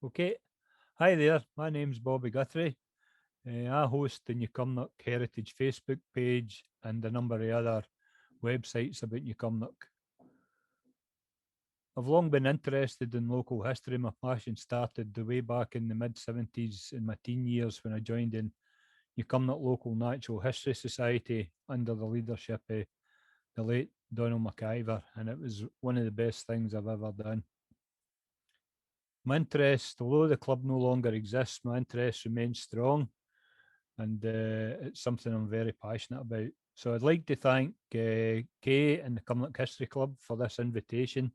Okay. Hi there. My name's Bobby Guthrie. I host the Newcomnock Heritage Facebook page and a number of other websites about Newcomnock. I've long been interested in local history. My passion started the way back in the mid 70s in my teen years when I joined in Newcomnock Local Natural History Society under the leadership of the late Donald McIver, and it was one of the best things I've ever done. My interest, although the club no longer exists, my interest remains strong, and it's something I'm very passionate about. So I'd like to thank Kay and the Cumnock History Club for this invitation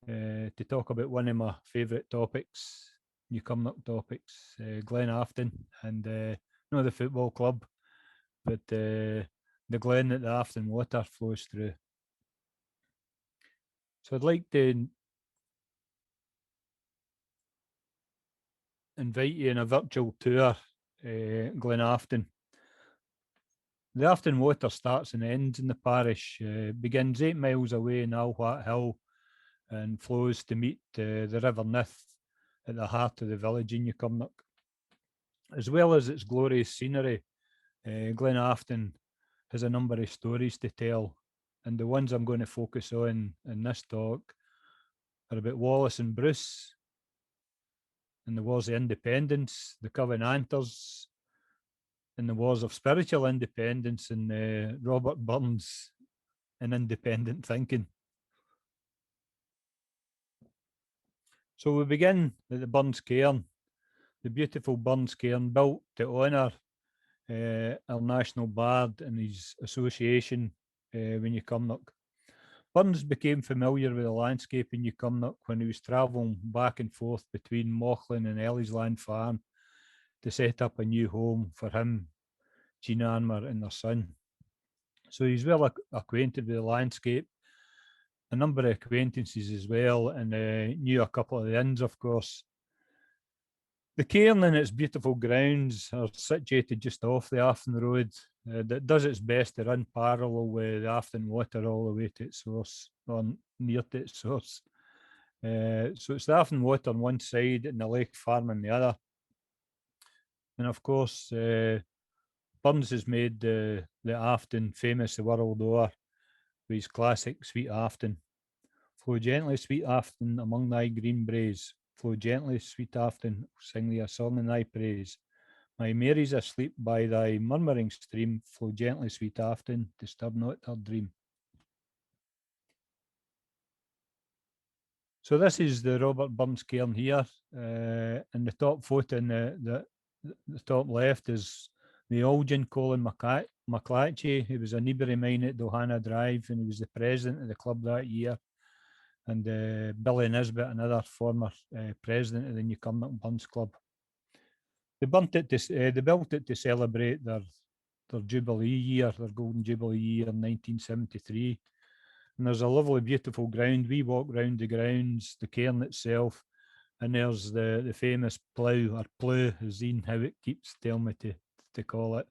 to talk about one of my favourite topics, New Cumnock topics, Glen Afton, and not the football club, but the glen that the Afton water flows through. So I'd like to invite you on a virtual tour, Glen Afton. The Afton water starts and ends in the parish, begins 8 miles away in Alwhat Hill and flows to meet the River Nith at the heart of the village in Newcomnock. As well as its glorious scenery, Glen Afton has a number of stories to tell, and the ones I'm going to focus on in this talk are about Wallace and Bruce and the Wars of Independence, the Covenanters, and the Wars of Spiritual Independence, and Robert Burns and independent thinking. So we begin at the Burns Cairn, the beautiful Burns Cairn built to honour our national bard and his association when Newcomnock. Burns became familiar with the landscape in Newcomnock when he was travelling back and forth between Mauchline and Ellisland Farm to set up a new home for him, Jean Anmer, and their son. So he's well acquainted with the landscape, a number of acquaintances as well, and knew a couple of the inns, of course. The cairn and its beautiful grounds are situated just off the Afton Road that does its best to run parallel with the Afton Water all the way to its source, or near to its source. So it's the Afton Water on one side and the Lake Farm on the other. And of course, Burns has made the Afton famous the world over with his classic Sweet Afton. Flow gently, sweet Afton, among thy green braes. Flow gently, sweet Afton, sing thee a song in thy praise. My Mary's asleep by thy murmuring stream. Flow gently, sweet Afton, disturb not her dream. So this is the Robert Burns Cairn here, and the top photo in the top left is the Algin Colin McClatchy. He was a Newbury mine at Dohana Drive, and he was the president of the club that year. And Billy Nisbet, another former president of the Newcomnock Burns Club. They built it to celebrate their Jubilee year, their Golden Jubilee year in 1973. And there's a lovely, beautiful ground. We walk round the grounds, the cairn itself, and there's the famous plough, or plough, as Ian Howitt keeps telling me to call it.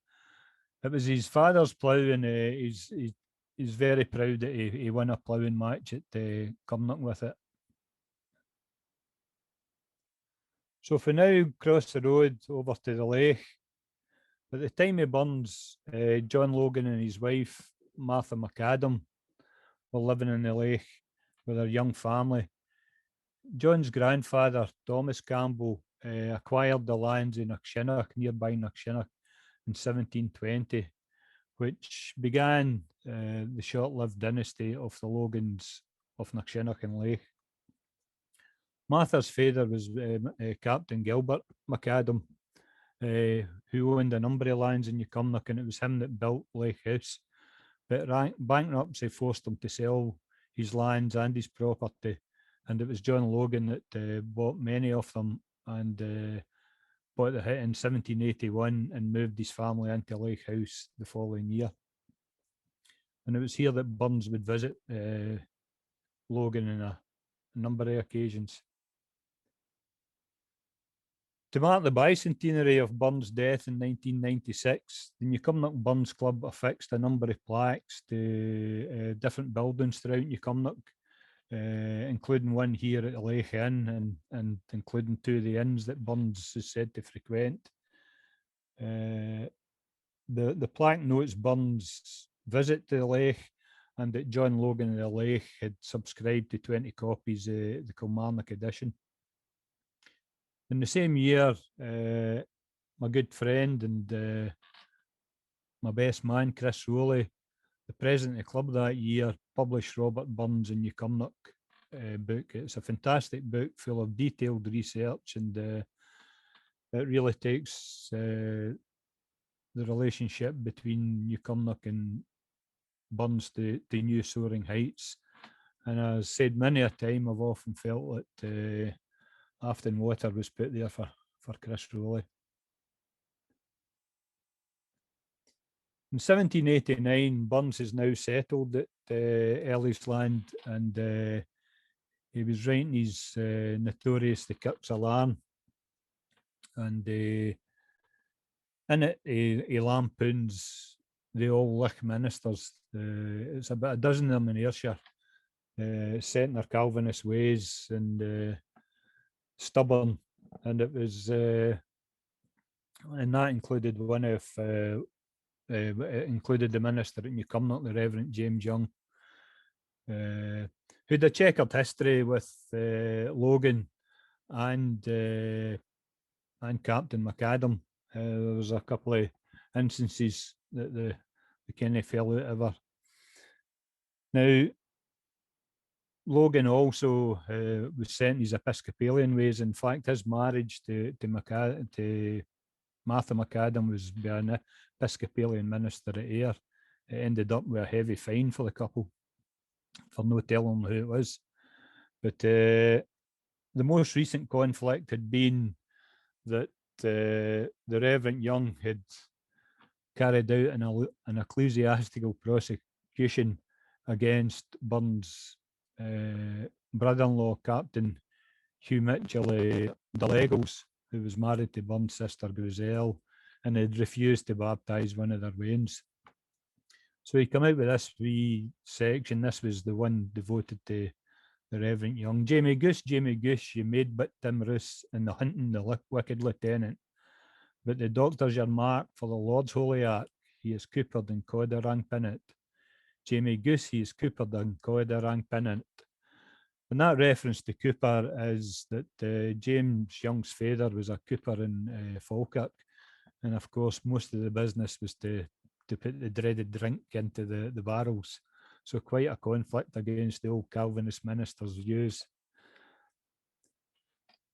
It was his father's plough, and he's very proud that he won a ploughing match at Cumnock with it. So for now, cross the road over to the lake. At the time of Burns, John Logan and his wife, Martha McAdam, were living in the lake with their young family. John's grandfather, Thomas Campbell, acquired the lands in Knockshinnagh, nearby Knockshinnagh, in 1720, which began the short-lived dynasty of the Logans of Knockshinnagh and Lake. Martha's father was Captain Gilbert McAdam, who owned a number of lands in Newcomnock, and it was him that built Lake House. But bankruptcy forced him to sell his lands and his property, and it was John Logan that bought many of them and bought the hit in 1781 and moved his family into Lake House the following year. And it was here that Burns would visit Logan on a number of occasions. To mark the bicentenary of Burns' death in 1996, the Newcomnock Burns Club affixed a number of plaques to different buildings throughout Newcomnock including one here at the Lake Inn, and including 2 of the inns that Burns is said to frequent. The plaque notes Burns' visit to the Lake, and that John Logan of the Lake had subscribed to 20 copies of the Kilmarnock edition. In the same year, my good friend and my best man, Chris Rowley, the president of the club that year, published Robert Burns and New Cumnock book. It's a fantastic book full of detailed research, and it really takes the relationship between New Cumnock and Burns to new soaring heights. And as said many a time, I've often felt that Afton Water was put there for Chris Rowley. In 1789, Burns is now settled at Ellisland, and he was writing his notorious The Kirk's Alarm, and in it he lampoons the old Lich ministers. It's about a dozen of them in Ayrshire, set in their Calvinist ways and stubborn, and it was and that included one of it included the minister at New Cumnock, the Reverend James Young, who'd a checkered history with Logan and Captain McAdam. There was a couple of instances that the kind of fell out of her. Now, Logan also was sent his Episcopalian ways. In fact, his marriage to Martha McAdam was by an Episcopalian minister at Ayr. It ended up with a heavy fine for the couple for no telling who it was. But the most recent conflict had been that the Reverend Young had carried out an ecclesiastical prosecution against Burns' brother-in-law, Captain Hugh Mitchell of Delegals, who was married to Burns' sister Griselle, and had refused to baptise one of their wains. So he came out with this wee section. This was the one devoted to the Reverend Young. Jamie Goose, you made but timorous in the hunting the wicked lieutenant. But the doctor's your mark for the Lord's holy ark. He is coopered and cawder rang pinnet. Jamie Goose, he is coopered and cawder rang pinnet. And that reference to Cooper is that James Young's father was a cooper in Falkirk. And of course, most of the business was to put the dreaded drink into the barrels. So quite a conflict against the old Calvinist minister's views.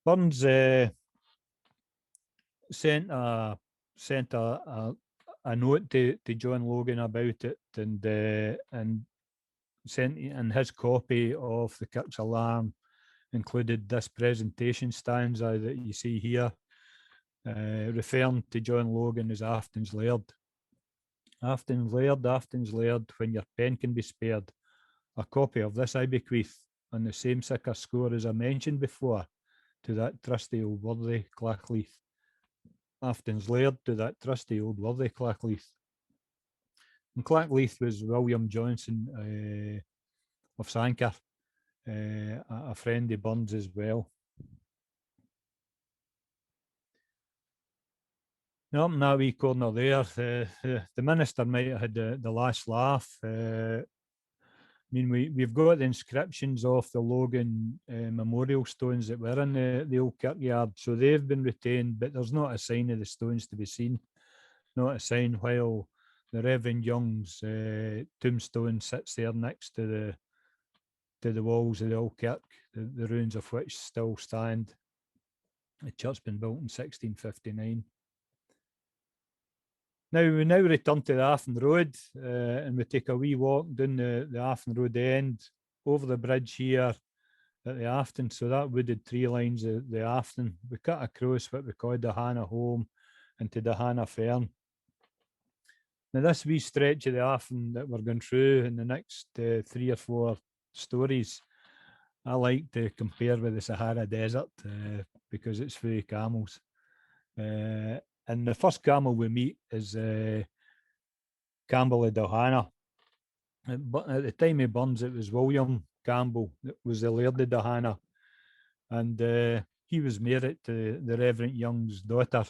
Burns sent a note to John Logan about it, and sent in his copy of the Kirk's Alarm included this presentation stanza that you see here, referring to John Logan as Afton's Laird. Afton's Laird, when your pen can be spared, a copy of this I bequeath on the same sicker score as I mentioned before, to that trusty old worthy Clachleith. Afton's Laird, to that trusty old worthy Clachleith. And Clachleith was William Johnson of Sanquhar, a friend of Burns as well. Up in that wee corner there, the minister might have had the last laugh. I mean, we've got the inscriptions of the Logan memorial stones that were in the old kirkyard, so they've been retained, but there's not a sign of the stones to be seen. Not a sign, while the Reverend Young's tombstone sits there next to the walls of the old kirk, the ruins of which still stand. The church's been built in 1659. Now, we return to the Afton Road, and we take a wee walk down the Afton Road end, over the bridge here at the Afton. So that wooded tree lines the Afton. We cut across what we call the Hannah Home into the Hannah Fern. Now, this wee stretch of the Afton that we're going through in the next 3 or 4 stories, I like to compare with the Sahara Desert because it's full of camels. And the first camel we meet is Campbell of Dalhannah. But at the time of Burns, it was William Campbell, that was the Laird of Dahana, and he was married to the Reverend Young's daughter,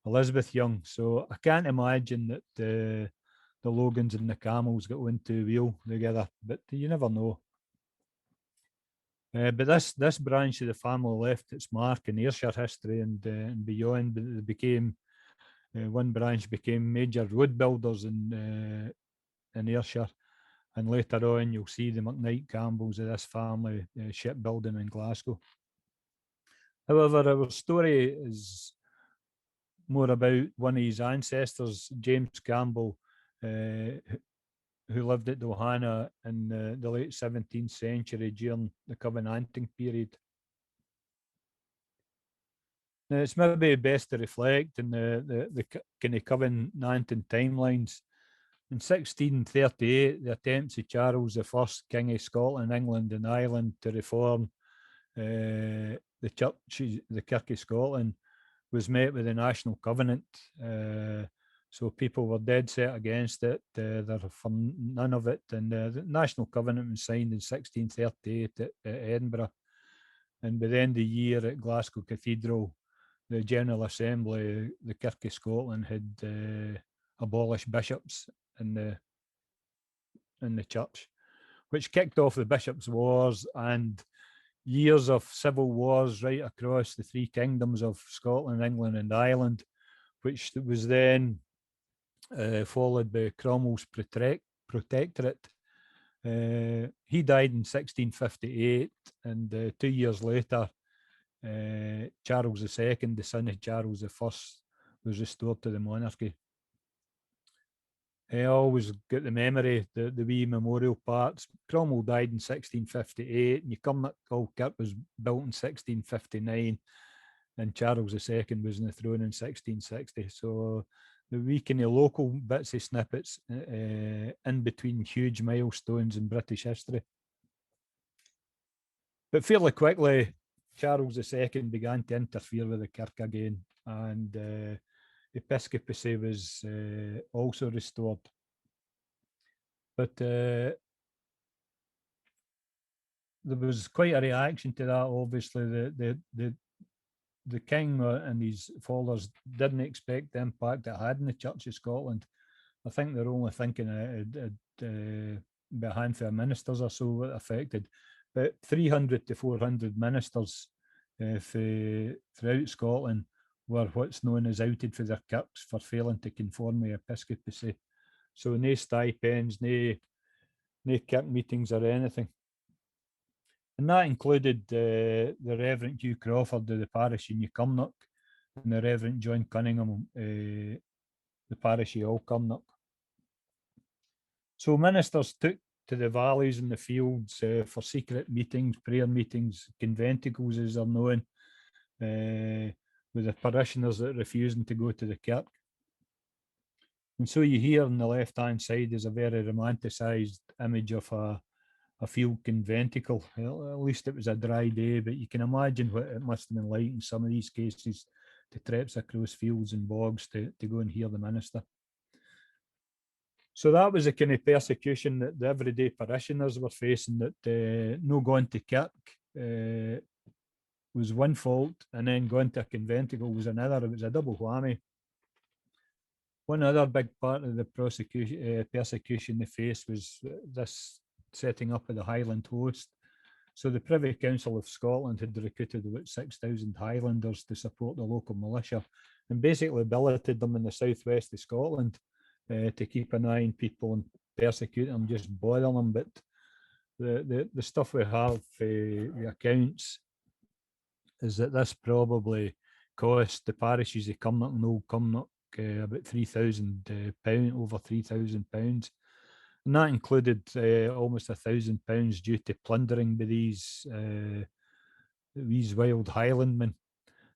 Elizabeth Young. So I can't imagine that the Logans and the Camels got into wheel together, but you never know. But this branch of the family left its mark in Ayrshire history and beyond. But it became one branch became major road builders in Ayrshire, and later on you'll see the McKnight Campbells of this family shipbuilding in Glasgow. However, our story is more about one of his ancestors, James Campbell, who lived at Dohana in the late 17th century during the Covenanting period. Now, it's maybe best to reflect in the kind of Covenanting timelines. In 1638, the attempts of Charles I, King of Scotland, England, and Ireland to reform the church, the Kirk of Scotland, was met with a national covenant. So people were dead set against it. They're for none of it. And the national covenant was signed in 1638 at Edinburgh. And by the end of the year at Glasgow Cathedral, the General Assembly, the Kirk of Scotland, had abolished bishops in the church, which kicked off the bishops' wars and years of civil wars right across the three kingdoms of Scotland, England, and Ireland, which was then followed by Cromwell's protectorate. He died in 1658, and 2 years later, Charles II, the son of Charles I, was restored to the monarchy. I always get the memory, the wee memorial parts. Cromwell died in 1658, and Cumnock Kirk was built in 1659, and Charles II was on the throne in 1660. So the wee kind of local bits of snippets in between huge milestones in British history. But fairly quickly, Charles II began to interfere with the Kirk again, and episcopacy was also restored. But there was quite a reaction to that. Obviously, the king and his followers didn't expect the impact it had in the Church of Scotland. I think they're only thinking it'd be a handful of ministers or so affected, but 300 to 400 ministers throughout Scotland were what's known as outed for their kirks for failing to conform with episcopacy. So no stipends, no kirk meetings or anything. And that included the Reverend Hugh Crawford of the parish in New Cumnock and the Reverend John Cunningham, the parish of Cumnock. So ministers took to the valleys and the fields for secret meetings, prayer meetings, conventicles as they're known, with the parishioners that refusing to go to the kirk. And so you hear on the left-hand side is a very romanticised image of a field conventicle. Well, at least it was a dry day, but you can imagine what it must have been like in some of these cases to traipse across fields and bogs to go and hear the minister. So that was the kind of persecution that the everyday parishioners were facing, that no going to kirk was one fault, and then going to a conventicle was another. It was a double whammy. One other big part of the persecution they faced was this setting up of the Highland Host. So the Privy Council of Scotland had recruited about 6,000 Highlanders to support the local militia, and basically billeted them in the southwest of Scotland to keep an eye on people and persecute them, just bother them. But the stuff we have, the accounts, is that this probably cost the parishes of Cumnock and Old Cumnock about £3,000, over £3,000. And that included almost £1,000 due to plundering by these wild Highlandmen.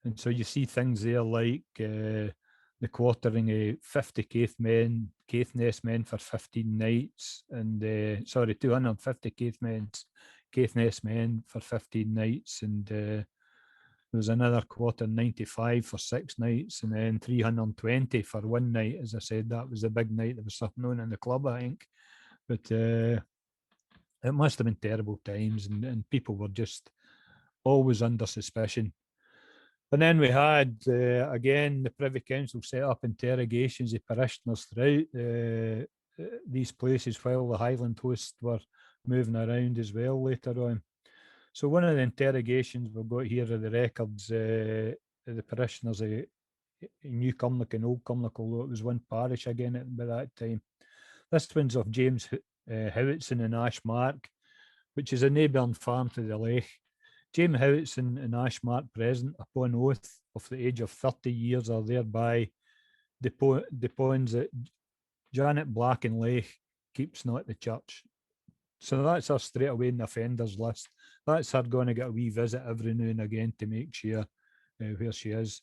And so you see things there like the quartering of 50 Caithness men for 15 nights, and 250 Caithness men for 15 nights, and there was another quarter 95 for 6 nights, and then 320 for 1 night. As I said, that was the big night. There was something on in the club, I think. But It must have been terrible times, and people were just always under suspicion. And then we had, again, the Privy Council set up interrogations of parishioners throughout these places while the Highland hosts were moving around as well later on. So one of the interrogations we've got here are the records of the parishioners of New Cumnock and Old Cumnock, although it was one parish again by that time. This one's of James Howitson in Ashmark, which is a neighbouring farm to the lake. James Howitson and Ashmark present upon oath of the age of 30 years are thereby deponds that Janet Black and Lake keeps not the church. So that's her straight away in the offenders list. That's her going to get a wee visit every now and again to make sure where she is.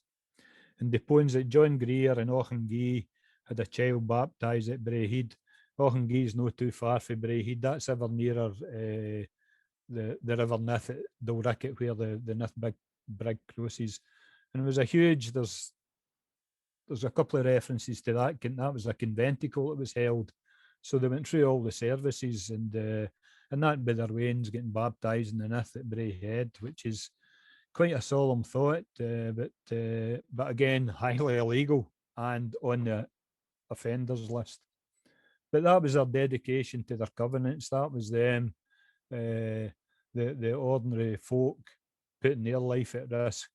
And deponds that John Greer and Auchengee had a child baptised at Braehead. Auchengee is not too far from Braehead. That's ever nearer the River Nith at Dalricket, where the Nith Brig crosses. And it was a huge, there's a couple of references to that. That was a conventicle that was held. So they went through all the services, and that by their wains getting baptised in the Nith at Braehead, which is quite a solemn thought, but again, highly illegal and on the offenders list. But that was their dedication to their covenants. That was them, the ordinary folk putting their life at risk,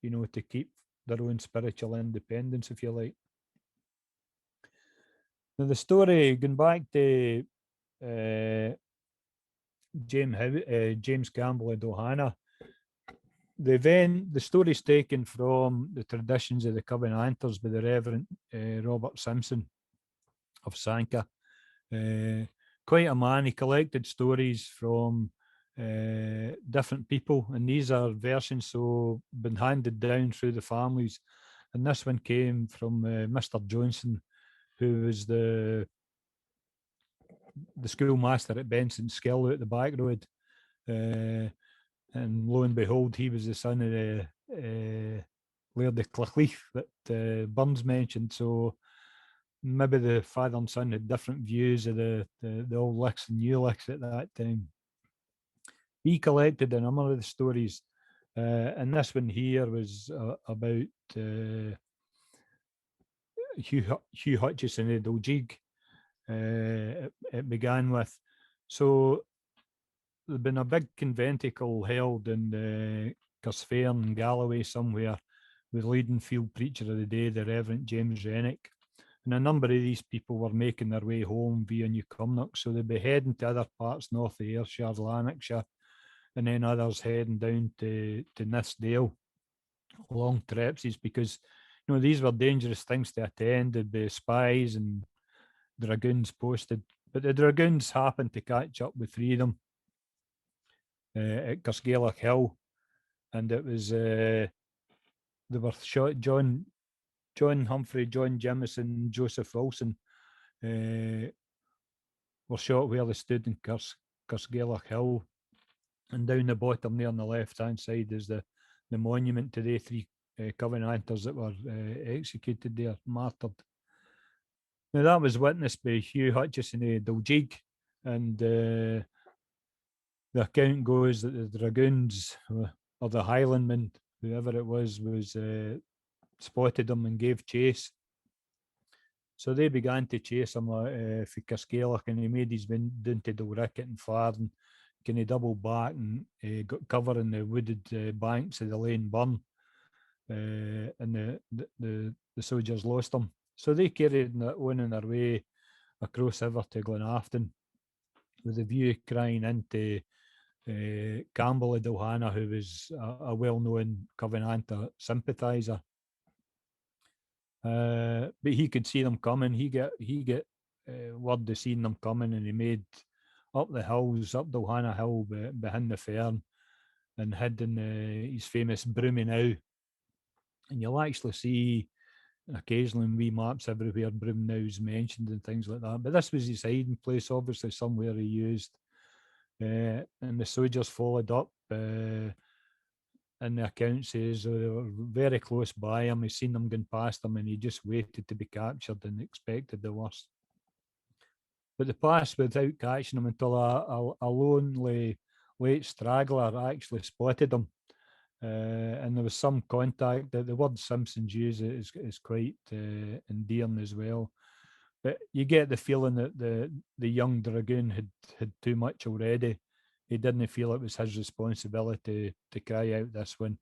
to keep their own spiritual independence, if you like. Now, the story, going back to James Campbell of Dohana, the story's taken from the traditions of the Covenanters by the Reverend Robert Simpson of Sanka. Quite a man. He collected stories from different people, and these are versions so been handed down through the families. And this one came from Mr. Johnson, who was the schoolmaster at Benson Skill out the back road. And lo and behold, he was the son of the Laird of Cliffleaf that Burns mentioned. So maybe the father and son had different views of the old licks and new licks at that time. He collected a number of the stories, and this one here was about Hugh Hutchison of Dolgig. It began with. So there'd been a big conventicle held in Cusfairn in Galloway somewhere, with leading field preacher of the day, the Reverend James Rennick. And a number of these people were making their way home via New Cumnock, so they'd be heading to other parts north of Ayrshire, Lanarkshire, and then others heading down to Nithsdale, long trips, because these were dangerous things to attend. There'd be spies and dragoons posted, but the dragoons happened to catch up with three of them at Cusgaelic Hill, and it was they were shot. John Humphrey, John Jemison, Joseph Wilson were shot where they stood in Cusgaelic Hill, and down the bottom there on the left-hand side is the monument to the three Covenanters that were executed there, martyred. Now that was witnessed by Hugh Hutchison of Dolgig, and the account goes that the dragoons or the Highlandmen, whoever it was spotted them and gave chase. So they began to chase him for Cusgaelic, and he made his way down to Dalricket and Farden. Kind of double back and got cover in the wooded banks of the Lane Burn, and the soldiers lost him. So they carried on their way across Ever to Glenafton, with a view crying into Campbell of Dalhana, who was a well-known Covenanter sympathiser. But he could see them coming. He get word of seeing them coming, and he made up the hills, up Dalhana Hill behind the Fern, and hid in his famous Broomy Now. And you'll actually see occasionally in wee maps everywhere Broom Now's mentioned and things like that. But this was his hiding place, obviously somewhere he used. And the soldiers followed up. And the account says they were very close by him. He seen them going past him, and he just waited to be captured and expected the worst. but they passed without catching him until a lonely late straggler actually spotted him. And there was some contact. The word Simpsons use is quite endearing as well. But you get the feeling that the young dragoon had too much already. He didn't feel it was his responsibility to cry out this one,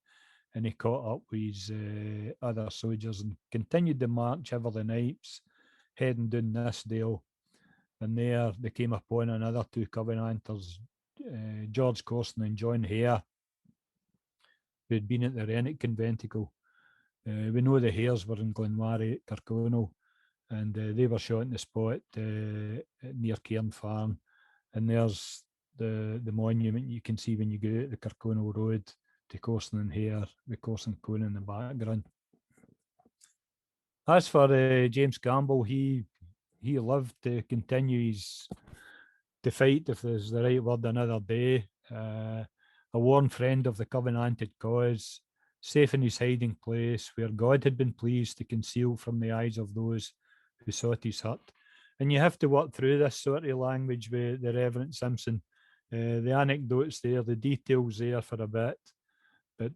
and he caught up with his other soldiers and continued the march over the Nipes, heading down this dale. And there they came upon another two Covenanters, George Corson and John Hare, who had been at the Renwick Conventicle. We know the Hares were in Glenwarry at Kirkconnell, and they were shot in the spot near Cairn Farm. And there's the monument you can see when you go out the Kirkconnell Road to Corson and Hare, with Corson Cone in the background. As for James Campbell, he lived to continue to fight, if there's the right word, another day. A warm friend of the Covenanted cause, safe in his hiding place, where God had been pleased to conceal from the eyes of those who sought his hut. And you have to work through this sort of language with the Reverend Simpson. The anecdotes there, the details there for a bit, but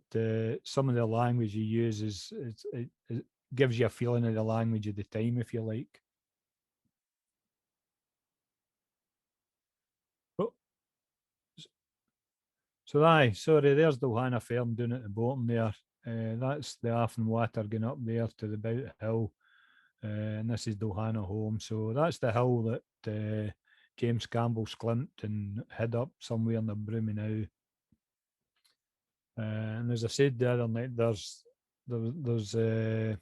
some of the language he uses, it gives you a feeling of the language of the time, if you like. So aye, sorry, there's Dalhana Ferm down at the bottom there. That's the Afton Water going up there to the Bout Hill. And this is Dalhana Home. So that's the hill that James Campbell sglimped and hid up somewhere in the Broomy now. And as I said the other night, there's a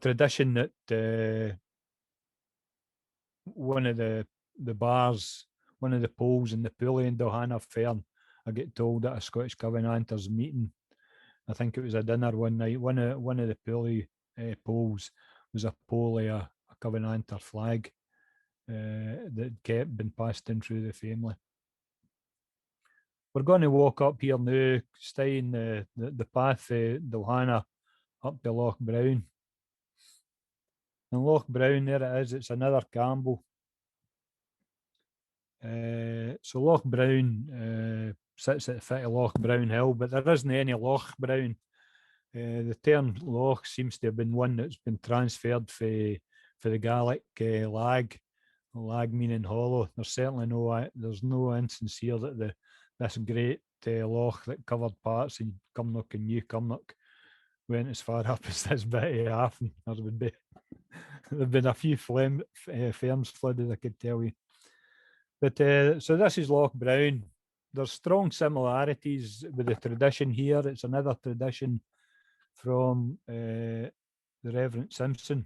tradition that one of the bars, one of the poles in the pulley in Dalhana Ferm, I get told at a Scottish Covenanters meeting, I think it was a dinner one night, one of the pulley poles was a pole of a Covenanter flag that kept been passed in through the family. We're going to walk up here now, staying the path Dalhana up to Loch Brown. And Loch Brown, there it is, it's another Campbell. So Loch Brown sits at the foot of Loch Brown Hill, but there isn't any Loch Brown. The term loch seems to have been one that's been transferred for the Gaelic lag meaning hollow. There's certainly there's no instance here that this great loch that covered parts in Cumnock and New Cumnock went as far up as this bit of Afton. There've been a few ferms flooded, I could tell you. But so this is Loch Brown. There's strong similarities with the tradition here. It's another tradition from the Reverend Simpson,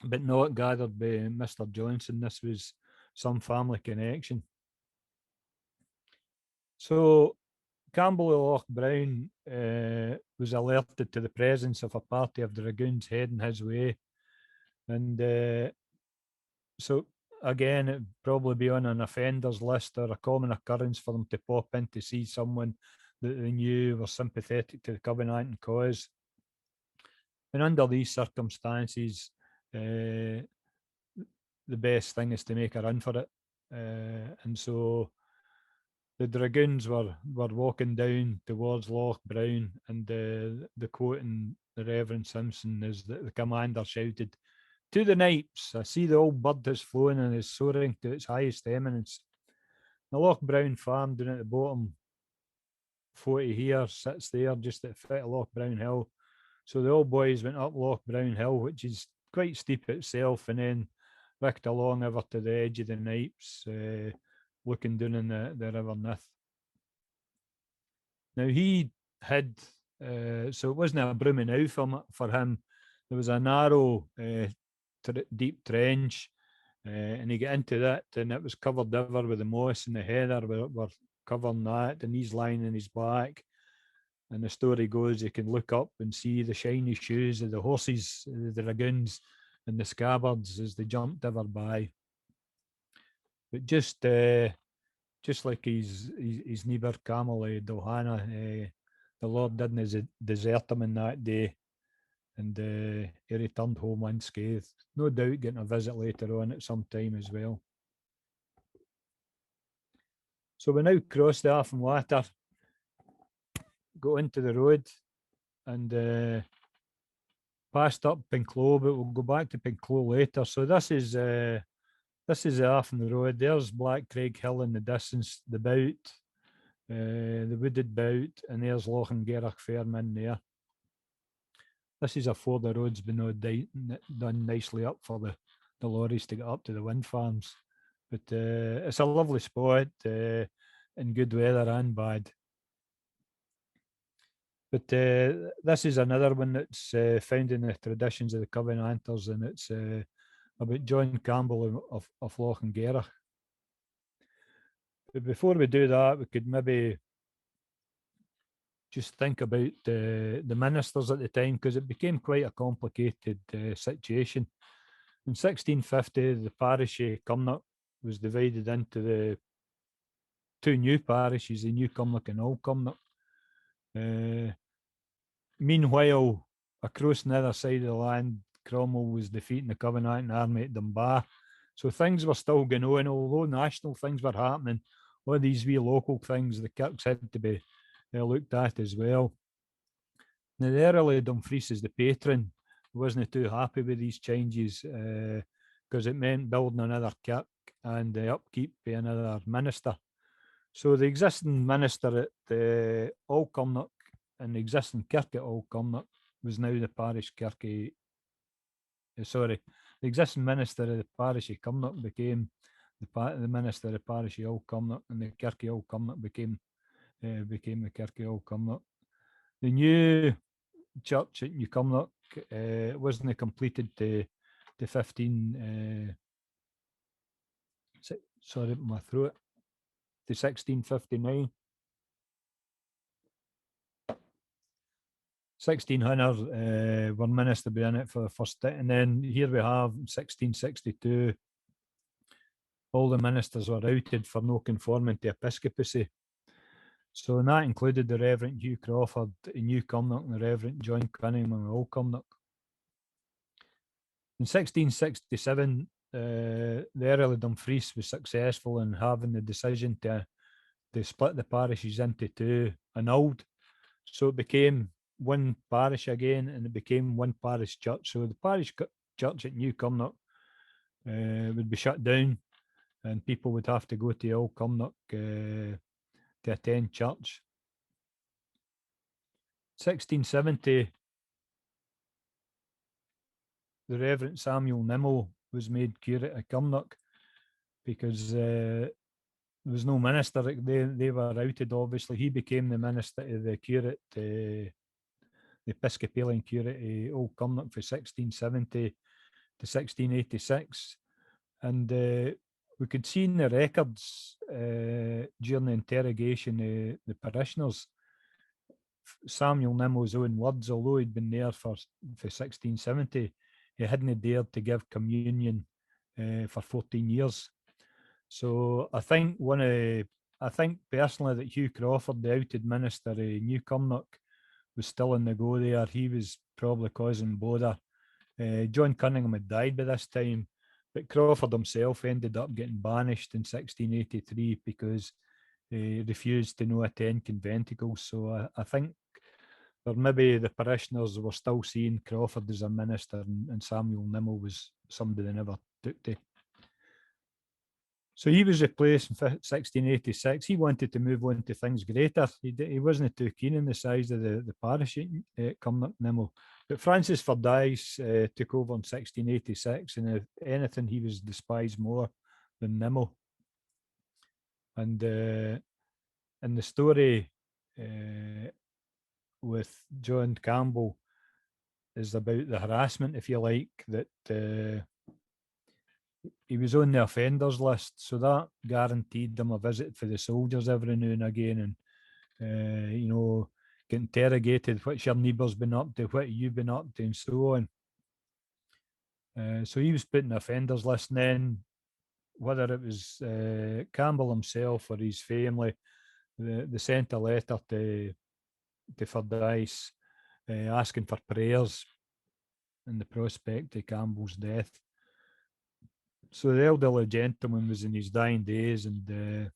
but not gathered by Mr. Johnson. This was some family connection. So Campbell of Loch Brown was alerted to the presence of a party of dragoons heading his way. And so again, it'd probably be on an offenders list or a common occurrence for them to pop in to see someone that they knew were sympathetic to the Covenanting cause. And under these circumstances, the best thing is to make a run for it. And so the dragoons were walking down towards Loch Brown, and the quote in the Reverend Simpson is that the commander shouted, "To the Nipes! I see the old bird has flown and is soaring to its highest eminence." The Loch Brown farm down at the bottom, 40 here, sits there just at the foot of Loch Brown Hill. So the old boys went up Loch Brown Hill, which is quite steep itself, and then ricked along over to the edge of the Nipes, looking down in the River Nith. Now he had, so it wasn't a Broomy Now for him. There was a narrow, deep trench, and he got into that, and it was covered over with the moss and the heather were covering that, and he's lying on his back. And the story goes, you can look up and see the shiny shoes of the horses, the dragoons, and the scabbards as they jumped ever by. But just like his neighbour Camel Dalhana, the Lord didn't desert him in that day. and he returned home unscathed. No doubt getting a visit later on at some time as well. So we now cross the Afan Water, go into the road, and passed up Pinclow, but we'll go back to Pinclow later. So this is the Afan Road. There's Black Craig Hill in the distance, the Bout, the wooded Bout, and there's Lochingerach Ferm in there. This is afore the road's been done nicely up for the lorries to get up to the wind farms. But it's a lovely spot in good weather and bad. But this is another one that's found in the traditions of the Covenanters, and it's about John Campbell of Lochingerach. But before we do that, we could maybe just think about the ministers at the time, because it became quite a complicated situation. In 1650, the parish of Cumnock was divided into the two new parishes, the New Cumnock and Old Cumnock. Meanwhile, across the other side of the land, Cromwell was defeating the Covenant army at Dunbar. So things were still going on, although national things were happening. All these wee local things, the kirks had to be looked at as well. Now, the Earl of Dumfries as the patron wasn't too happy with these changes because it meant building another kirk and the upkeep by another minister. So the existing minister at the Old Cumnock and the existing kirk at Old Cumnock was now the parish kirk. The existing minister of the parish of Cumnock became the minister of the parish of Old Cumnock, and the kirk of Old Cumnock became the kirk of Old Cumnock. The new church at New Cumnock wasn't completed to 1659. 1600 were minister be in it for the first, and then here we have 1662. All the ministers were outed for no conforming to episcopacy. So and that included the Reverend Hugh Crawford in New Cumnock and the Reverend John Cunningham in Old Cumnock. In 1667, the Earl of Dumfries was successful in having the decision to split the parishes into two annulled. So it became one parish again, and it became one parish church. So the parish church at New Cumnock would be shut down, and people would have to go to Old Cumnock to attend church. 1670, the Reverend Samuel Nimmo was made curate of Cumnock because there was no minister. They were outed, obviously. He became the minister of the curate, the Episcopalian curate of Old Cumnock for 1670 to 1686. And we could see in the records during the interrogation the parishioners, Samuel Nimmo's own words, although he'd been there for 1670, he hadn't dared to give communion for 14 years. So I think personally that Hugh Crawford, the outed minister of New Cumnock, was still in the go there. He was probably causing bother. John Cunningham had died by this time, but Crawford himself ended up getting banished in 1683 because he refused to no attend conventicles. So I think or maybe the parishioners were still seeing Crawford as a minister, and Samuel Nimmo was somebody they never took to. So he was replaced in 1686. He wanted to move on to things greater. He wasn't too keen on the size of the parish at Cumnock Nimmo. But Francis Fordyce took over in 1686, and if anything, he was despised more than Nimmo. And the story with John Campbell is about the harassment, if you like, that he was on the offenders list, so that guaranteed them a visit for the soldiers every now and again, and get interrogated. What's your neighbours been up to? What have you been up to? And so on. So he was put in the offenders list, and then whether it was Campbell himself or his family, they sent a letter to Fordyce asking for prayers and the prospect of Campbell's death. So the elderly gentleman was in his dying days, and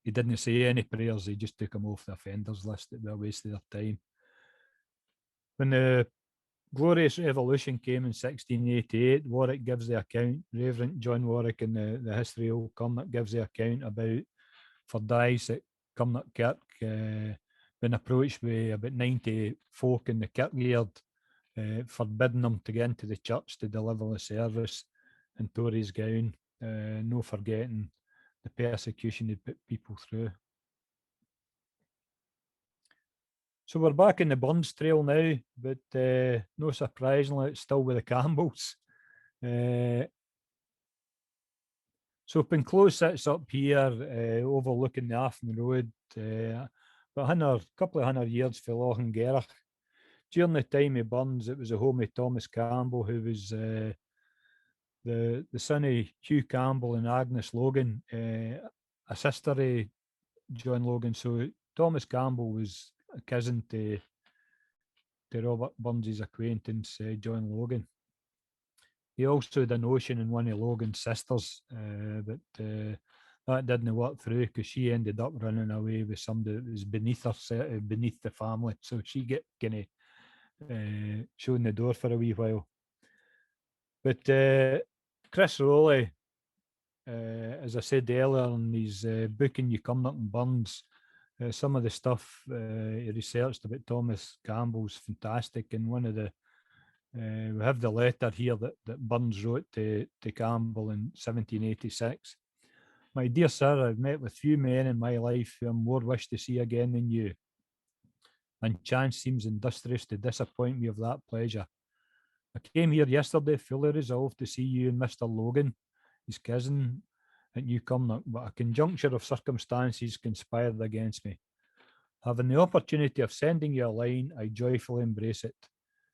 he didn't say any prayers. He just took him off the offenders list. It was a waste of their time. When the Glorious Revolution came in 1688, Warwick gives the account, Reverend John Warwick in the History of Old Cumnock gives the account about Fordyce at Cumnock Kirk being approached by about 90 folk in the kirkyard, forbidding them to get into the church to deliver the service in Tory's gown, no forgetting the persecution they put people through. So we're back in the Burns Trail now, but no surprisingly, it's still with the Campbells. So Penclow sits up here, overlooking the Afton Road, but a couple of 100 years for Lochingerach. During the time of Burns, it was the home of Thomas Campbell, who was the son of Hugh Campbell and Agnes Logan, a sister of John Logan. So Thomas Campbell was a cousin to Robert Burns's acquaintance, John Logan. He also had a notion in one of Logan's sisters, but that didn't work through because she ended up running away with somebody that was beneath her, beneath the family. So she get kind of shown the door for a wee while. But Chris Rowley, as I said earlier in his book in You Cumnock and Burns, some of the stuff he researched about Thomas Campbell's fantastic. And one of the we have the letter here that Burns wrote to Campbell in 1786. My dear sir, I've met with few men in my life who I more wish to see again than you, and chance seems industrious to disappoint me of that pleasure. I came here yesterday fully resolved to see you and Mr. Logan, his cousin, at New Cumnock, but a conjuncture of circumstances conspired against me. Having the opportunity of sending you a line, I joyfully embrace it.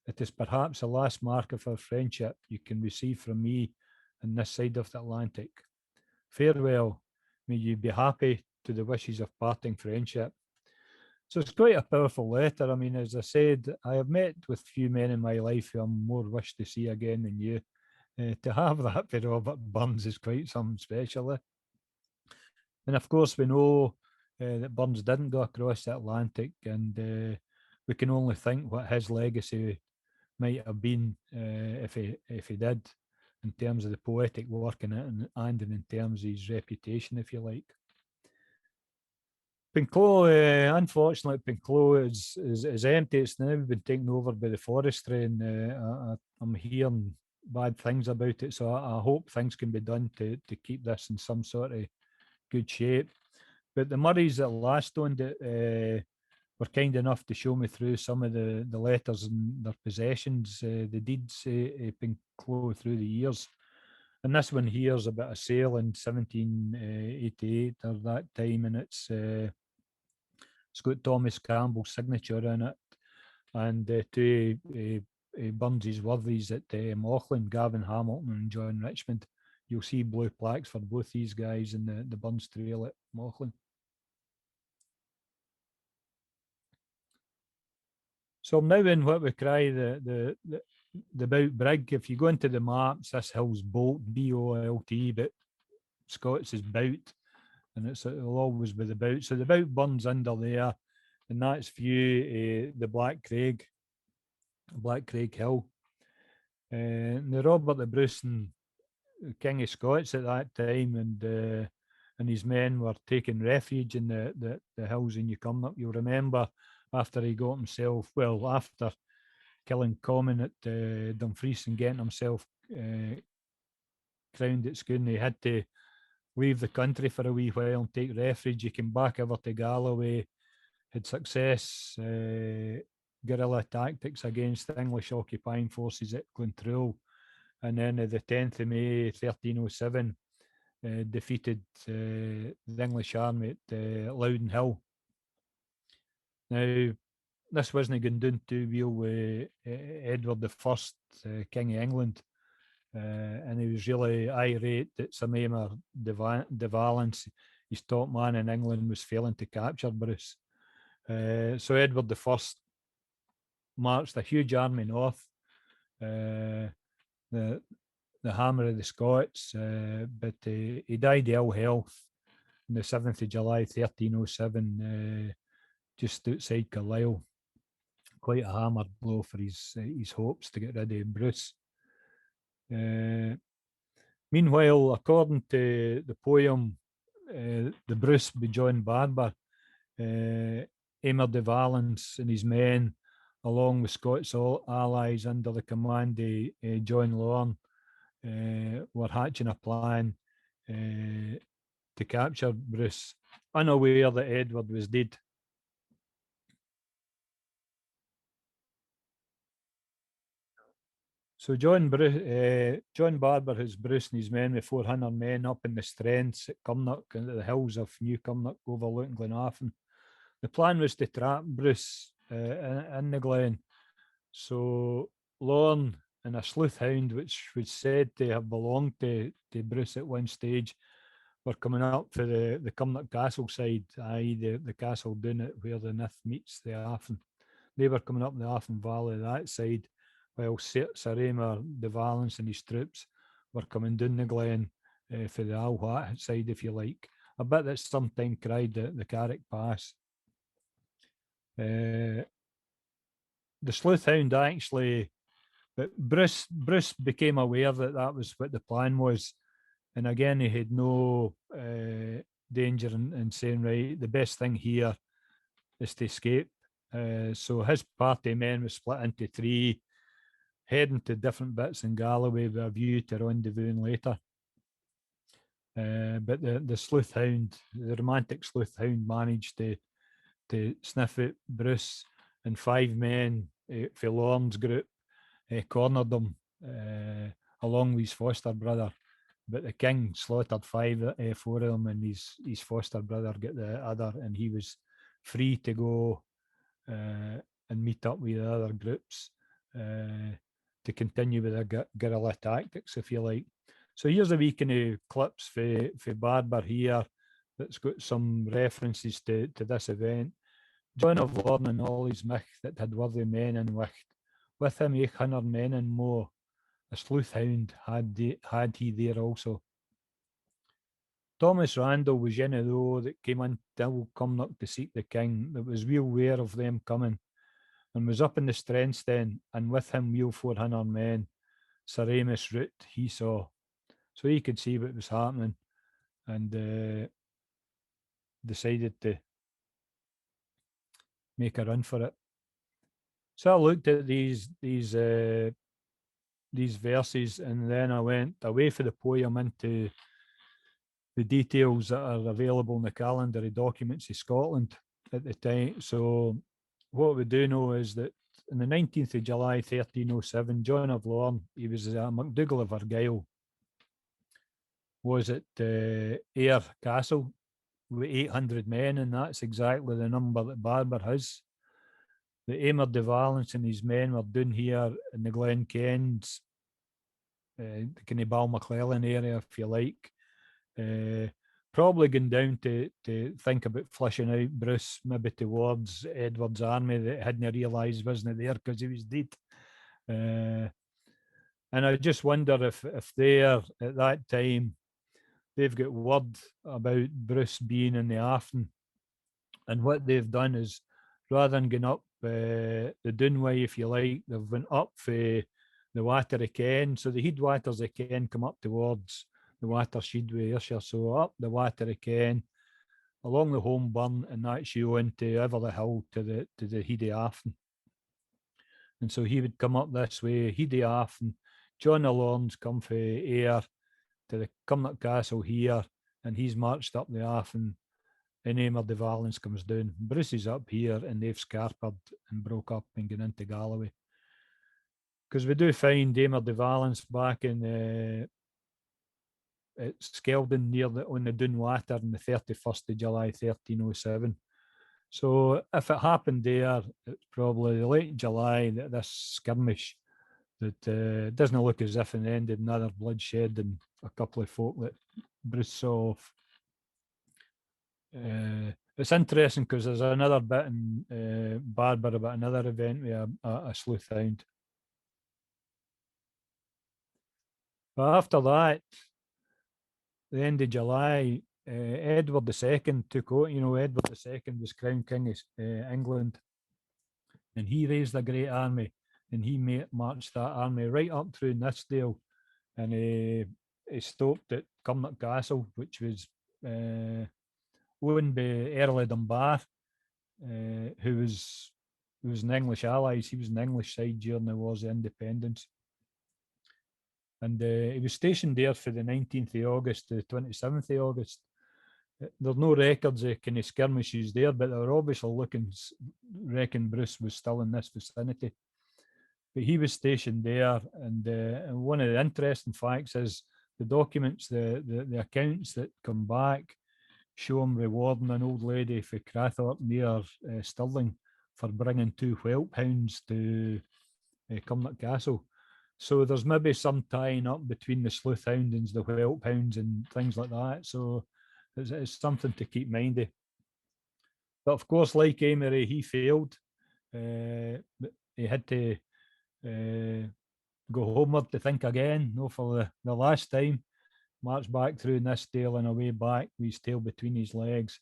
It is perhaps the last mark of our friendship you can receive from me on this side of the Atlantic. Farewell. May you be happy to the wishes of parting friendship. So it's quite a powerful letter. I mean, as I said, I have met with few men in my life who I more wish to see again than you. To have that for Robert Burns is quite something special. And of course, we know that Burns didn't go across the Atlantic, and we can only think what his legacy might have been if he did, in terms of the poetic work in it, and in terms of his reputation, if you like. Penclow, unfortunately, Penclow is empty. It's now been taken over by the forestry, and I'm hearing bad things about it. So I hope things can be done to keep this in some sort of good shape. But the Murrays that last owned it were kind enough to show me through some of the letters and their possessions, the deeds Penclow through the years. And this one here is about a sale in 1788 or that time, and it's got Thomas Campbell's signature in it, and two Burns's worthies at Mauchline, Gavin Hamilton and John Richmond. You'll see blue plaques for both these guys in the Burns Trail at Mauchline. So I'm now in what we cry the Bout Brig. If you go into the maps, this hill's Bolt, B-O-L-T, but Scots is Bout, and it'll always be the Bout. So the Bout burns under there, and that's view the Black Craig Hill. And the Robert the Bruce and King of Scots at that time, and his men were taking refuge in the hills in New Cumnock. You'll remember after he got himself, well, after killing Comyn at Dumfries and getting himself crowned at Scone, he had to leave the country for a wee while and take refuge. He came back over to Galloway, had success, guerrilla tactics against the English occupying forces at Clontrule, and then the 10th of May 1307 defeated the English army at Loudon Hill. Now, this wasn't going down too well with Edward I, King of England, and he was really irate that Sir Aymer de Valence, his top man in England, was failing to capture Bruce. So Edward I marched a huge army north the hammer of the Scots, but he died of ill health on the 7th of July, 1307, just outside Carlisle. Quite a hammer blow for his hopes to get rid of Bruce. Meanwhile, according to the poem, the Bruce by John Barber, Aymer de Valence and his men, along with Scots allies under the command of John Lorne, were hatching a plan to capture Bruce, unaware that Edward was dead. So John Barber has Bruce and his men with 400 men up in the strengths at Cumnock, into the hills of New Cumnock overlooking Glenafton. The plan was to trap Bruce in the glen. So Lorne and a sleuth hound, which was said to have belonged to Bruce at one stage, were coming up for the Cumnock Castle side, i.e. the castle down it where the Nith meets the Afton. They were coming up the Afton Valley that side, while Sir Aymer de Valence and his troops were coming down the glen for the Alwhat side, if you like. A bit that sometimes cried the Carrick Pass. The sleuth hound actually, but Bruce became aware that was what the plan was. And again, he had no danger in saying, right, the best thing here is to escape. So his party men were split into three, heading to different bits in Galloway with a view to rendezvousing later. But the sleuth hound, the romantic sleuth hound, managed to sniff out Bruce, and 5 men for Lorne's group cornered them along with his foster brother. But the king slaughtered 4 of them, and his foster brother got the other, and he was free to go and meet up with the other groups to continue with their guerrilla tactics, if you like. So here's a wee kind of clips for Barber here that's got some references to this event. John of Lorne and all his mich that had worthy men in wicht, with him 800 men and more. A sleuth hound had he there also. Thomas Randall was one of those that came until Cumnock to seek the king, that was well aware of them coming, and was up in the strengths then, and with him wheel 400 men. Sir Amos Root he saw. So he could see what was happening, and decided to make a run for it. So I looked at these verses, and then I went away for the poem into the details that are available in the calendar of documents of Scotland at the time. So what we do know is that on the 19th of July, 1307, John of Lorne, he was MacDougall of Argyll, was at Ayr Castle with 800 men, and that's exactly the number that Barber has. The Aymer de Valence and his men were down here in the Glen Kens, the kind of Balmaclellan area, if you like. Probably going down to think about flushing out Bruce, maybe towards Edward's army that hadn't realised wasn't there because he was dead. And I just wonder if they're at that time they've got word about Bruce being in the Afton, and what they've done is, rather than going up the Dunway, if you like, they've went up for the water of Ken. So the headwaters of Ken come up towards the watershed with Ayrshire, so up the water of Ken, along the home burn, and that's you into over the hill to the head of Afton. And so he would come up this way, head of Afton. John of Lorne's come for Ayr to the Cumnock Castle here, and he's marched up the Afton, and Aymer de Valence comes down. Bruce is up here, and they've scarpered and broke up and gone into Galloway. Because we do find Aymer de Valence back in at Skeldon near on the Dunwater on the 31st of July 1307. So if it happened there, it's probably late July that this skirmish that doesn't look as if it ended in another bloodshed and a couple of folk that Bruce saw off. It's interesting because there's another bit in Barber about another event with a sleuth hound. But after that, the end of July, Edward II took over. You know, Edward II was Crown King of England, and he raised a great army, and he marched that army right up through Nithsdale, and he stopped at Cumnock Castle, which was owned by Earl of Dunbar, who was an English allies. He was an English side during the Wars of Independence. And he was stationed there for the 19th of August to the 27th of August. There's no records of kind of skirmishes there, but they're obviously reckon Bruce was still in this vicinity. But he was stationed there, and one of the interesting facts is the documents, the accounts that come back show him rewarding an old lady for Crathorpe near Stirling for bringing 2 whelp hounds to Cumnock Castle. So there's maybe some tying up between the sleuth hound and the whelp hounds and things like that. So it's something to keep mind of. But of course, like Amery, he failed. He had to go homeward to think again, no, for the last time. March back through Nithsdale and away back with his tail between his legs.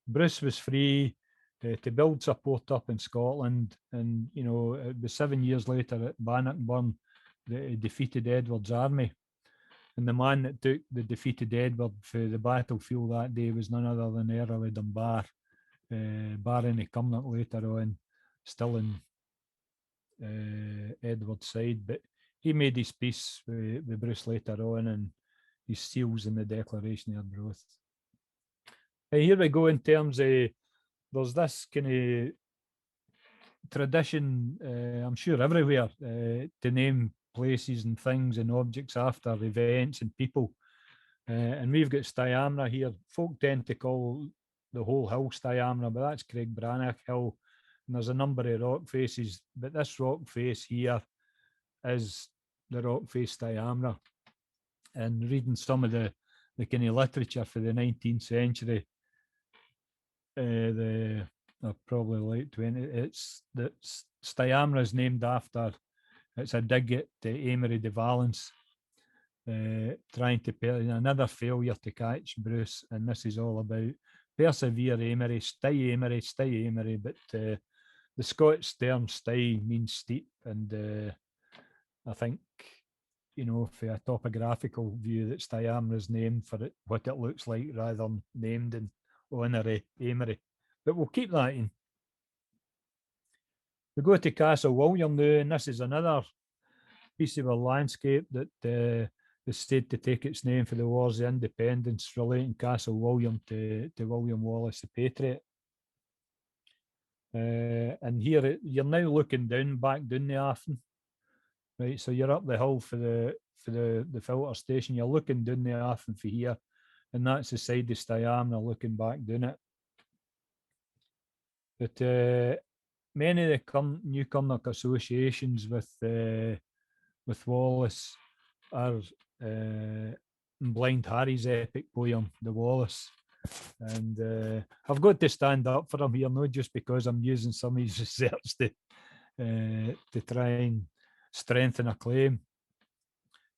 Bruce was free to build support up in Scotland, and you know, it was 7 years later at Bannockburn that he defeated Edward's army. And the man that took the defeated Edward for the battlefield that day was none other than Earl of Dunbar, Baron of Cumnock later on, still in Edward's side. But he made his peace with Bruce later on, and he seals in the Declaration of Arbroath. Here we go in terms of, there's this kind of tradition, I'm sure everywhere, to name places and things and objects after events and people. And we've got Styamna here. Folk tend to call the whole hill Styamna, but that's Craigbranach Hill. And there's a number of rock faces, but this rock face here is the rock face Styamna. And reading some of the kind of literature for the 19th century, probably late 20th, it's that Styamna is named after, it's a dig at Amory de Valence, trying to another failure to catch Bruce, and this is all about persevere Amory, stay Amory, but the Scots term stay means steep, and I think, you know, for a topographical view, that Styamna is named for it, what it looks like, rather than named in honour of Amory. But we'll keep that in. We go to Castle William now, and this is another piece of a landscape that is said to take its name for the Wars of Independence, relating Castle William to William Wallace the Patriot. And here you're now looking back down the Afton, right? So you're up the hill for the filter station. You're looking down the Afton for here, and that's the side of Styamna looking back down it. But many of the new Cumnock associations with Wallace are Blind Harry's epic poem, The Wallace. And I've got to stand up for him here, not just because I'm using some of his research to try and strengthen a claim.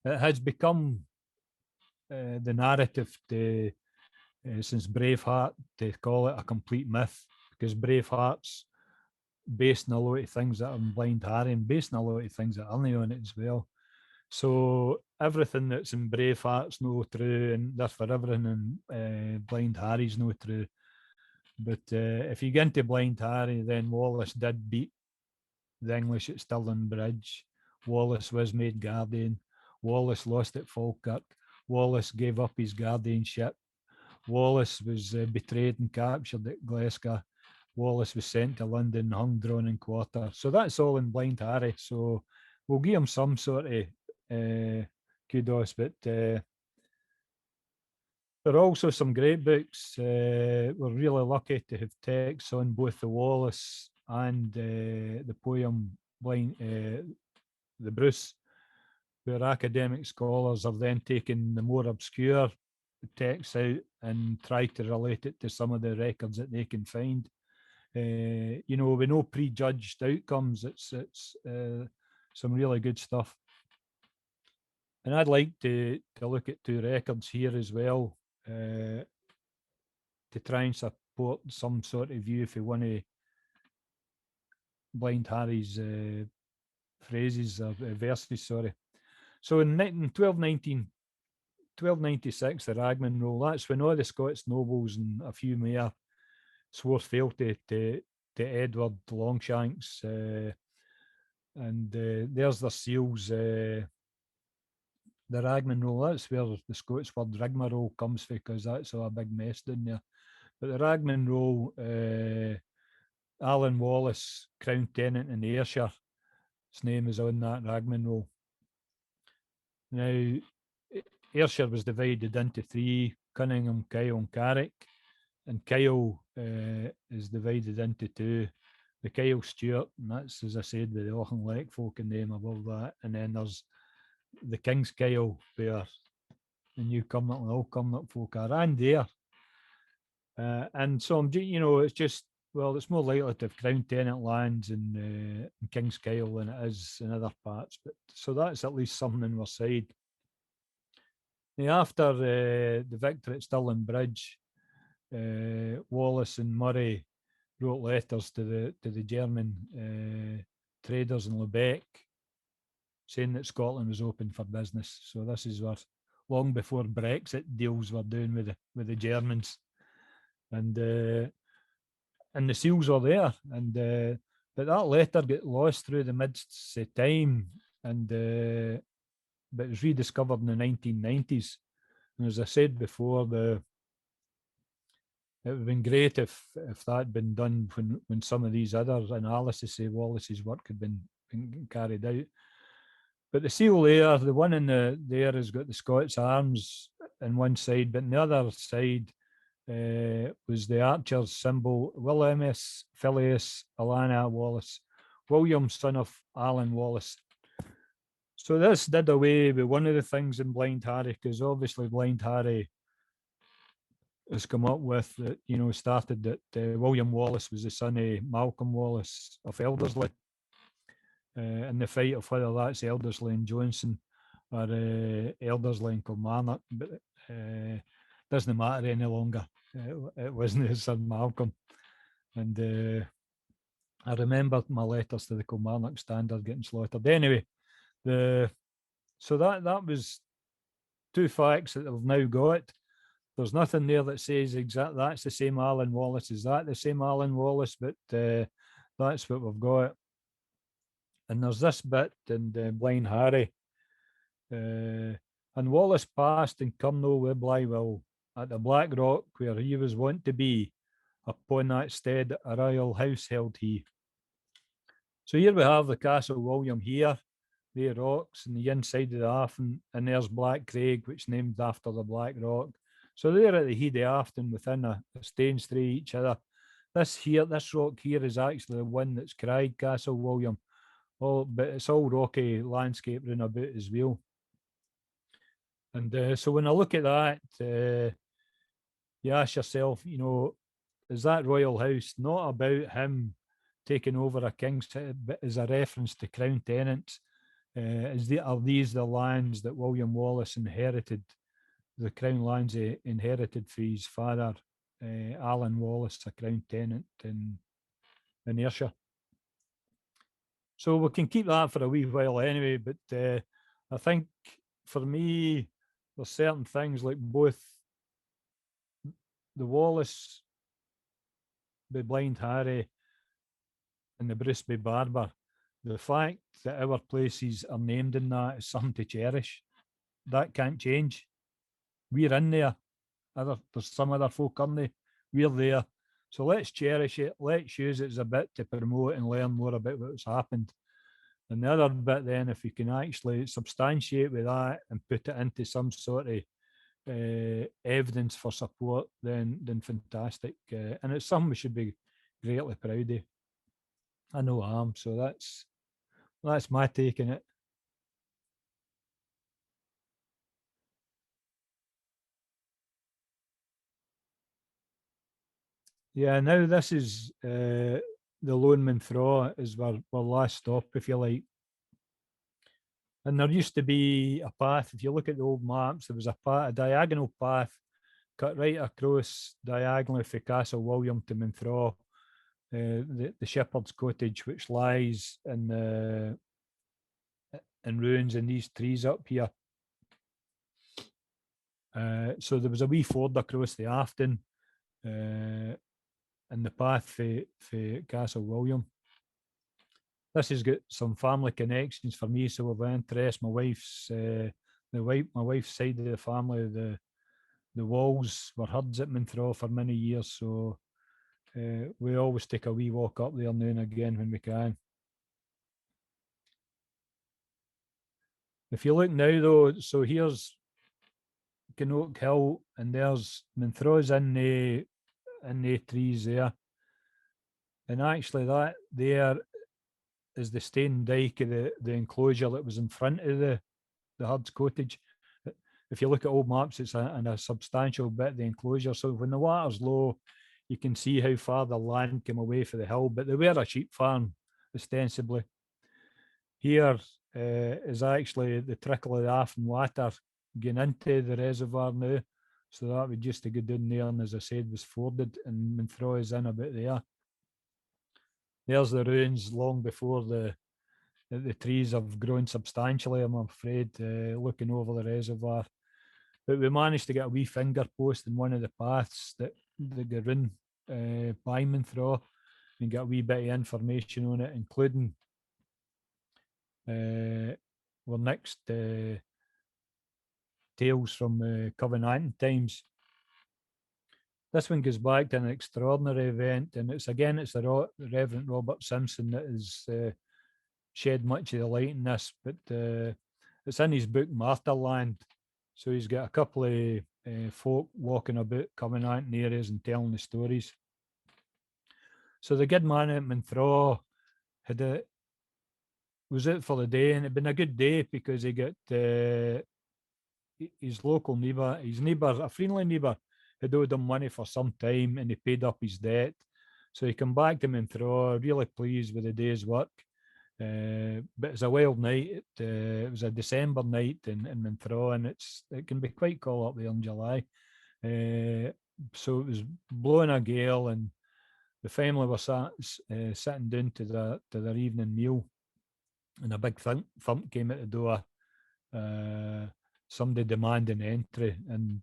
It has become the narrative since Braveheart to call it a complete myth, because Braveheart's based on a lot of things that are in Blind Harry and based on a lot of things that aren't on it as well. So everything that's in Braveheart's no true, and therefore everything in Blind Harry's no true. But if you get into Blind Harry, then Wallace did beat the English at Stirling Bridge. Wallace was made guardian. Wallace lost at Falkirk. Wallace gave up his guardianship. Wallace was betrayed and captured at Glasgow. Wallace was sent to London, hung, drawn, and quarter. So that's all in Blind Harry. So we'll give him some sort of kudos, but there are also some great books. We're really lucky to have texts on both the Wallace and the poem the Bruce, where academic scholars have then taken the more obscure texts out and tried to relate it to some of the records that they can find. You know, with no prejudged outcomes, it's some really good stuff. And I'd like to look at two records here as well, to try and support some sort of view for one of Blind Harry's phrases or verses, sorry. So in 1296, the Ragman Roll, that's when all the Scots nobles and a few more swore fealty to Edward Longshanks, and there's the seals. The Ragman Roll, that's where the Scots word rigmarole comes from, because that's a big mess down there. But the Ragman Roll, Alan Wallace, Crown Tenant in Ayrshire, his name is on that Ragman Roll. Now, Ayrshire was divided into three: Cunningham, Kyle, and Carrick. And Kyle is divided into two: the Kyle Stewart, and that's, as I said, with the Auchinleck folk in name above that. And then there's the King's Kyle, where the New Cumnock and Old Cumnock folk are, and there. And so it's just, well, it's more likely to have Crown Tenant lands in King's Kyle than it is in other parts. But so that's at least something on our side. Now, after the victory at Stirling Bridge, Wallace and Murray wrote letters to the German traders in Lubeck, saying that Scotland was open for business. So this is what long before Brexit deals were doing with the Germans, and the seals were there, and but that letter got lost through the midst of time, and but it was rediscovered in the 1990s. And as I said before, it would have been great if that had been done when some of these other analyses of Wallace's work had been carried out. But the seal there, the one in there has got the Scots arms on one side, but on the other side was the archer's symbol, Williamus Filius Alana Wallace, William, son of Alan Wallace. So this did away with one of the things in Blind Harry, because obviously Blind Harry has come up with that, started that William Wallace was the son of Malcolm Wallace of Elderslie. In the fight of whether that's Elderslie and Johnson or Elderslie and Kilmarnock, but doesn't matter any longer. It wasn't his son Malcolm, and I remember my letters to the Kilmarnock Standard getting slaughtered. Anyway, so that was two facts that they've now got. There's nothing there that says exactly that's the same Alan Wallace. Is that the same Alan Wallace? But that's what we've got. And there's this bit in Blind Harry. And Wallace passed in Cumnall with Blywill at the Black Rock, where he was wont to be. Upon that stead a royal house held he. So here we have the Castle William here, the rocks, and the inside of the Afton, and there's Black Craig, which is named after the Black Rock. So they're at the head of Afton within a stone's throw each other. This rock here is actually the one that's cried Castle William. But it's all rocky landscape round about as well. And so when I look at that, you ask yourself, is that royal house not about him taking over a king's, but as a reference to crown tenants? Are these the lands that William Wallace inherited, the crown lands he inherited for his father, Alan Wallace, a crown tenant in Ayrshire? So we can keep that for a wee while anyway, but I think for me, there's certain things like both the Wallace by Blind Harry and the Bruce by Barber, the fact that our places are named in that is something to cherish. That can't change. We're in there. There's some other folk on there. We're there. So let's cherish it. Let's use it as a bit to promote and learn more about what's happened. And the other bit then, if you can actually substantiate with that and put it into some sort of evidence for support, then fantastic. And it's something we should be greatly proud of. I know I am. So that's my take on it. Yeah, now this is the Loanman Thraw is our last stop, if you like. And there used to be a path. If you look at the old maps, there was a diagonal path cut right across diagonally from Castle William to Minthraw, the shepherd's cottage, which lies in ruins in these trees up here. So there was a wee ford across the Afton and the path for Castle William. This has got some family connections for me, so of interest. My wife's side of the family, the Walls were herds at Minthraw for many years, so we always take a wee walk up there now and again when we can. If you look now, though, so here's Ganoak Hill, and there's Minthraw's in the trees there. And actually, that there is the stone dyke of the enclosure that was in front of the herd's cottage. If you look at old maps, it's in a substantial bit of the enclosure. So when the water's low, you can see how far the land came away for the hill, but they were a sheep farm, ostensibly. Here is actually the trickle of the Afton water going into the reservoir now. So that would just to go down there, and as I said, was forded, and Minthraw is in about there. There's the ruins long before the trees have grown substantially, I'm afraid, looking over the reservoir. But we managed to get a wee finger post in one of the paths that go round by Minthraw and get a wee bit of information on it, including our next tales from Covenanting times. This one goes back to an extraordinary event, and it's the Reverend Robert Simpson that has shed much of the light in this, but it's in his book Martyrland. So he's got a couple of folk walking about Covenanting areas and telling the stories. So the good man at Minthraw was out for the day, and it'd been a good day because he got his local neighbour, a friendly neighbour, had owed him money for some time, and he paid up his debt. So he came back to Minthraw, really pleased with the day's work. But it's a wild night. It was a December night in Minthraw, and it can be quite cold up there in July. So it was blowing a gale, and the family were sitting down to their evening meal, and a big thump came at the door. Somebody demanding entry, and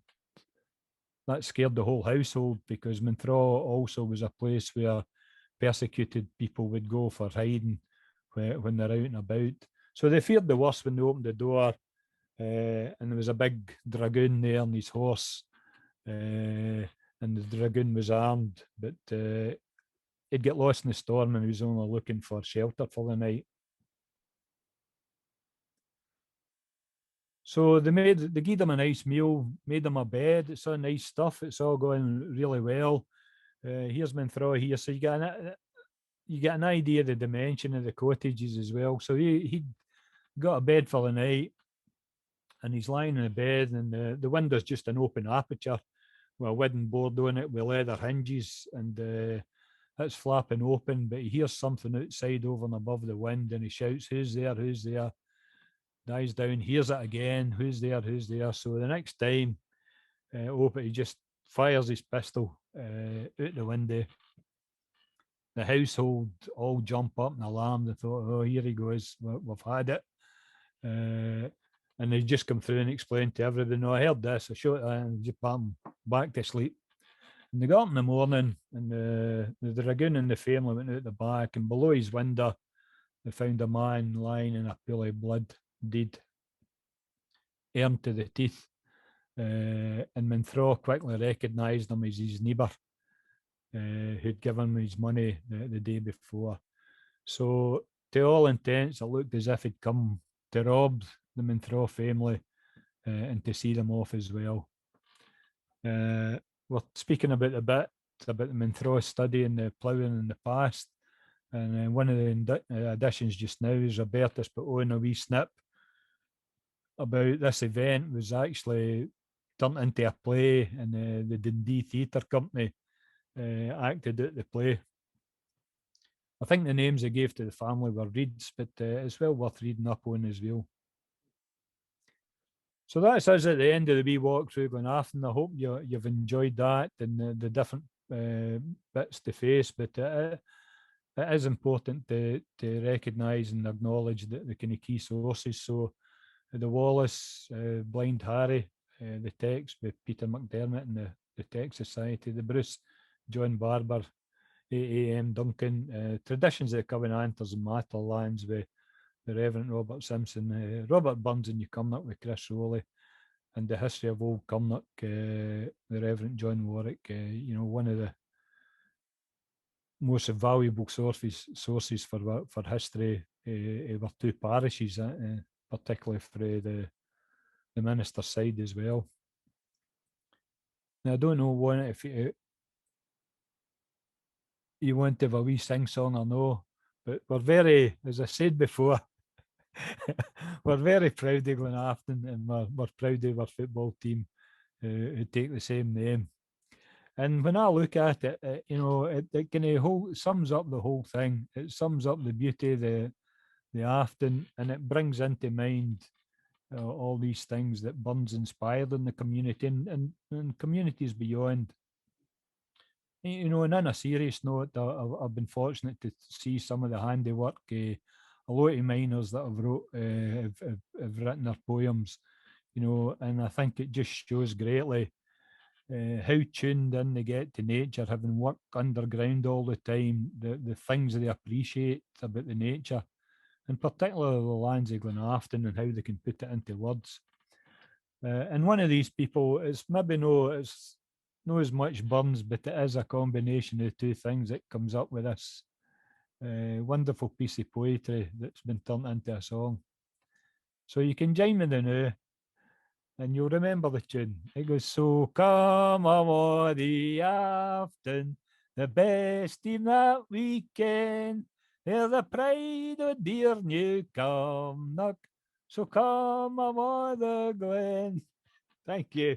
that scared the whole household because Minthraw also was a place where persecuted people would go for hiding when they're out and about. So they feared the worst when they opened the door, and there was a big dragoon there on his horse, and the dragoon was armed, but he'd get lost in the storm and he was only looking for shelter for the night. So they gave him a nice meal, made him a bed. It's all nice stuff. It's all going really well. Here's Minthraw here, so you get an idea of the dimension of the cottages as well. So he got a bed for the night, and he's lying in the bed, and the window's just an open aperture with a wooden board on it with leather hinges, and it's flapping open. But he hears something outside over and above the wind, and he shouts, "Who's there? Who's there?" Dies down, hears it again, "Who's there? Who's there?" So the next time, he just fires his pistol out the window. The household all jump up and alarm. They thought, "Oh, here he goes, we've had it." And they just come through and explain to everybody, "No, I heard this, I shot that," and just put them back to sleep. And they got up in the morning, and the dragoon and the family went out the back, and below his window, they found a man lying in a pool of blood, dead, armed to the teeth. And Minthraw quickly recognised him as his neighbour, who'd given him his money the day before. So, to all intents, it looked as if he'd come to rob the Minthraw family and to see them off as well. We're speaking about the Minthraw study and the ploughing in the past. And one of the additions just now is Robertus put on a wee snip about this event was actually turned into a play, and the Dundee Theatre Company acted out the play. I think the names they gave to the family were Reeds, but it's well worth reading up on as well. So that's us at the end of the wee walk through Glenafton. I hope you've enjoyed that and the different bits to face, but it is important to recognise and acknowledge the kind of key sources. So the Wallace, Blind Harry, the text with Peter McDermott and the Text Society, the Bruce John Barber, A.M. Duncan, Traditions of the Covenanters and Matterlands with the Reverend Robert Simpson, Robert Burns and Cumnock with Chris Rowley, and the History of Old Cumnock, the Reverend John Warwick, one of the most valuable sources for history of our two parishes, particularly for the minister's side as well. Now, I don't know if you want to have a wee sing song or no, but we're very, as I said before, we're very proud of Glenafton, and we're proud of our football team who take the same name. And when I look at it, it kind of sums up the whole thing. It sums up the beauty of the Afton, and it brings into mind all these things that Burns inspired in the community and communities beyond. And on a serious note, I've been fortunate to see some of the handiwork. A lot of miners that have written their poems, and I think it just shows greatly how tuned in they get to nature, having worked underground all the time, the things that they appreciate about the nature, and particularly the lands of Glenafton and how they can put it into words. And one of these people is maybe it's not as much Burns, but it is a combination of the two things that comes up with this wonderful piece of poetry that's been turned into a song. So you can join me now, and you'll remember the tune. It goes, so come on the Afton, the best team that we can. They're the pride of dear New Cumnock, so come on the Glen. Thank you.